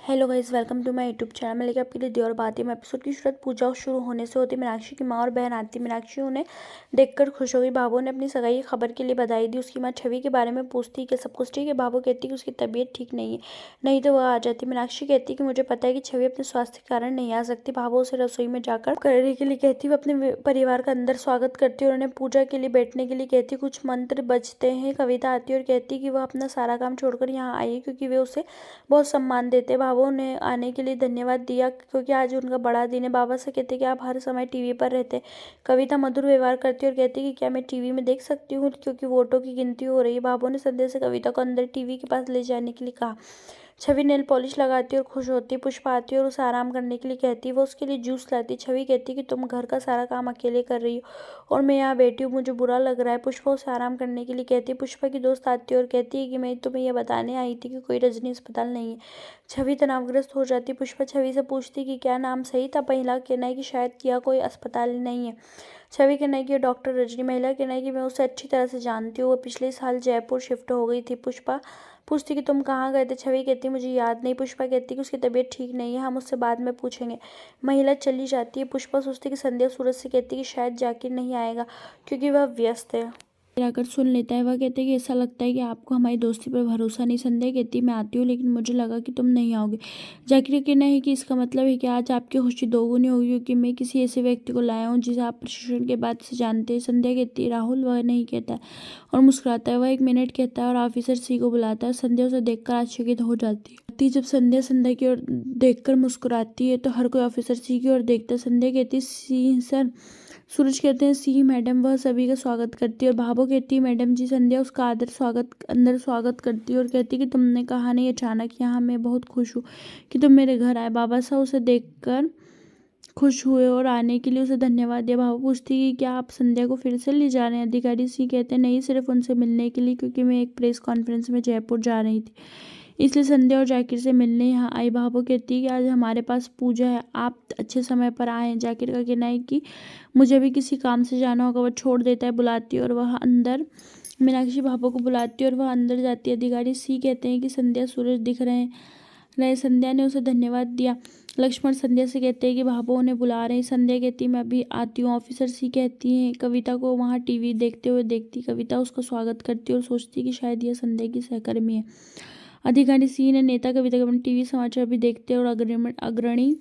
Hello guys, welcome to my YouTube channel. मैं लेकर आपके लिए दियोर बात है। एपिसोड की शुरुआत पूजा शुरू होने से होती। मीनाक्षी की माँ और बहन आती। मीनाक्षी उन्हें देखकर खुश हो गई। भाभो ने अपनी सगाई की खबर के लिए बधाई दी। उसकी माँ छवि के बारे में पूछती कि सब कुछ ठीक है। भाभो कहती कि उसकी तबीयत ठीक नहीं है, नहीं तो वह आ जाती। मीनाक्षी कहती कि मुझे पता है कि छवि अपने स्वास्थ्य के कारण नहीं आ सकती। भाभो उसे रसोई में जाकर करने के लिए कहती। वह अपने परिवार का अंदर स्वागत करती और उन्हें पूजा के लिए बैठने के लिए कहती। कुछ मंत्र बजते हैं। कविता आती है और कहती कि वह अपना सारा काम छोड़कर यहाँ आई है क्योंकि वे उसे बहुत सम्मान देते। भाभो ने आने के लिए धन्यवाद दिया क्योंकि आज उनका बड़ा दिन है। बाबा से कहते कि आप हर समय टीवी पर रहते। कविता मधुर व्यवहार करती और कहती कि क्या मैं टीवी में देख सकती हूँ क्योंकि वोटों की गिनती हो रही है। भाभो ने संदेश से कविता को अंदर टीवी के पास ले जाने के लिए कहा। छवि नेल पॉलिश लगाती और खुश होती। पुष्पा आती और उसे आराम करने के लिए कहती। वो उसके लिए जूस लाती। छवि कहती कि तुम घर का सारा काम अकेले कर रही हो और मैं यहाँ बैठी हूँ, मुझे बुरा लग रहा है। पुष्पा उसे आराम करने के लिए कहती है। पुष्पा की दोस्त आती है और कहती है कि मैं तुम्हें यह बताने आई थी कि कोई रजनी अस्पताल नहीं है। छवि तनावग्रस्त हो जाती। पुष्पा छवि से पूछती कि क्या नाम सही था। महिला कहना है कि शायद किया कोई अस्पताल नहीं है। छवि कहना है कि डॉक्टर रजनी। महिला कहना है कि मैं उसे अच्छी तरह से जानती हूँ, वो पिछले साल जयपुर शिफ्ट हो गई थी। पुष्पा पूछती कि तुम कहाँ गए थे। छवि कहती मुझे याद नहीं। पुष्पा कहती कि उसकी तबीयत ठीक नहीं है, हम उससे बाद में पूछेंगे। महिला चली जाती है। पुष्पा सोचती कि संध्या सूरज से कहती कि शायद जाकिर नहीं आएगा क्योंकि वह व्यस्त है। आकर सुन लेता है। वह कहते हैं कि ऐसा लगता है कि आपको हमारी दोस्ती पर भरोसा नहीं। संध्या कहती मैं आती हूँ लेकिन मुझे लगा कि तुम नहीं आओगे। जाकिर का कहना है कि इसका मतलब है कि आज आपकी खुशी दोगुनी होगी क्योंकि मैं किसी ऐसे व्यक्ति को लाया हूँ जिसे आप प्रशिक्षण के बाद से जानते हैं। संध्या कहती है राहुल। वह नहीं कहता है और मुस्कुराता है। वह 1 मिनट कहता है और ऑफिसर सी को बुलाता है। संध्या उसे देखकर आश्चर्यचकित हो जाती है। जब संध्या की ओर देखकर मुस्कुराती है तो हर कोई ऑफिसर सी की ओर देखता है। संध्या कहती है सी सर। सूरज कहते हैं सी मैडम। वह सभी का स्वागत करती है और भाभो कहती है मैडम जी। संध्या उसका अंदर स्वागत करती है और कहती है कि तुमने कहा नहीं अचानक यहाँ, मैं बहुत खुश हूँ कि तुम मेरे घर आए। बाबा साहब उसे देखकर खुश हुए और आने के लिए उसे धन्यवाद दिया। भाभो पूछती कि क्या आप संध्या को फिर से ले जा रहे हैं। अधिकारी सी कहते हैं नहीं, सिर्फ उनसे मिलने के लिए क्योंकि मैं एक प्रेस कॉन्फ्रेंस में जयपुर जा रही थी, इसलिए संध्या और जाकिर से मिलने यहाँ आई। भाभो कहती है कि आज हमारे पास पूजा है, आप अच्छे समय पर आए हैं। जाकिर का कहना है कि मुझे भी किसी काम से जाना होगा। वह छोड़ देता है। बुलाती है और वह अंदर मीनाक्षी भाभो को बुलाती है और वह अंदर जाती है। अधिकारी सी कहते हैं कि संध्या सूरज दिख रहे। संध्या ने उसे धन्यवाद दिया। लक्ष्मण संध्या से कहते हैं कि भाभो उन्हें बुला रहे हैं। संध्या कहती मैं अभी आती हूँ। ऑफिसर सी कहती हैं कविता को वहाँ टीवी देखते हुए देखती। कविता उसका स्वागत करती है और सोचती कि शायद यह संध्या की सहकर्मी है। अधिकारी सी ने नेता कविता के टीवी समाचार भी देखते हैं और अग्रणी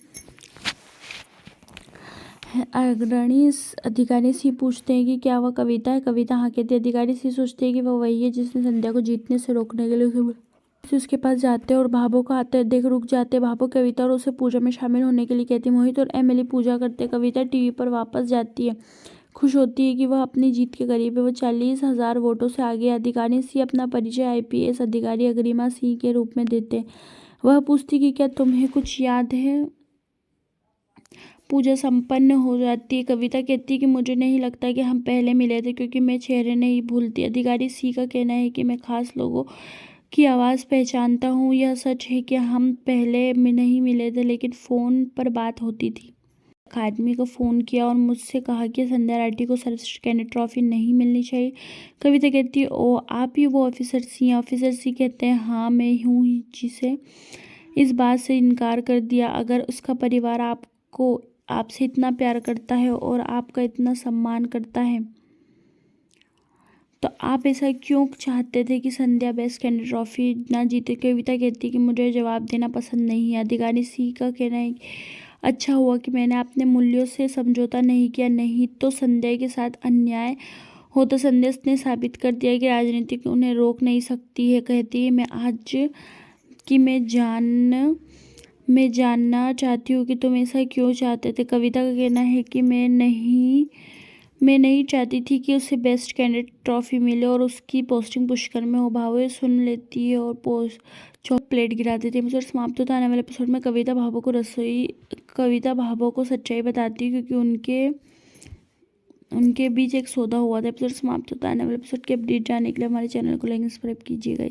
अधिकारी सी पूछते हैं कि क्या वह कविता है। कविता हाँ कहती है। अधिकारी सी सोचते हैं कि वह वही है जिसने संध्या को जीतने से रोकने के लिए उसके पास जाते हैं और भाभो को आते देख रुक जाते हैं। भाभो कविता और उसे पूजा में शामिल होने के लिए कहती है। मोहित और एमिली पूजा करते। कविता टीवी पर वापस जाती है, खुश होती है कि वह अपनी जीत के करीब है। वह 40,000 वोटों से आगे। अधिकारी सी अपना परिचय आईपीएस अधिकारी अग्रिमा सिंह के रूप में देते। वह पूछती कि क्या तुम्हें कुछ याद है। पूजा संपन्न हो जाती है। कविता कहती कि मुझे नहीं लगता कि हम पहले मिले थे क्योंकि मैं चेहरे नहीं भूलती। अधिकारी सी का कहना है कि मैं खास लोगों की आवाज़ पहचानता हूँ। यह सच है कि हम पहले नहीं मिले थे लेकिन फ़ोन पर बात होती थी। अकादमी को फ़ोन किया और मुझसे कहा कि संध्या राठी को सर्वश्रेष्ठ कैंडिडेट ट्रॉफी नहीं मिलनी चाहिए। कविता कहती है ओ आप ही वो ऑफिसर सी हैं। ऑफिसर सी कहते हैं हाँ मैं हूँ जिसे इस बात से इनकार कर दिया। अगर उसका परिवार आपसे इतना प्यार करता है और आपका इतना सम्मान करता है तो आप ऐसा क्यों चाहते थे कि संध्या बेस्ट कैंडिडेट ट्रॉफी ना जीते। कविता कहती है कि मुझे जवाब देना पसंद नहीं है। अधिकारी सी का कहना है कि अच्छा हुआ कि मैंने अपने मूल्यों से समझौता नहीं किया, नहीं तो संध्या के साथ अन्याय होता। संध्या ने साबित कर दिया कि राजनीति उन्हें रोक नहीं सकती है। कहती है मैं जानना चाहती हूँ कि तुम ऐसा क्यों चाहते थे। कविता का कहना है कि मैं नहीं चाहती थी कि उसे बेस्ट कैंडिडेट ट्रॉफी मिले और उसकी पोस्टिंग पुष्कर में हो। भावो सुन लेती है और प्लेट गिरा देती है। एपिसोड समाप्त होता है। आने वाले एपिसोड में कविता भाभो को सच्चाई बताती है क्योंकि उनके बीच एक सौदा हुआ था। एपिसोड समाप्त होता है। आने वाले एपिसोड की अपडेट जानने के लिए हमारे चैनल को लाइक सब्सक्राइब कीजिएगा।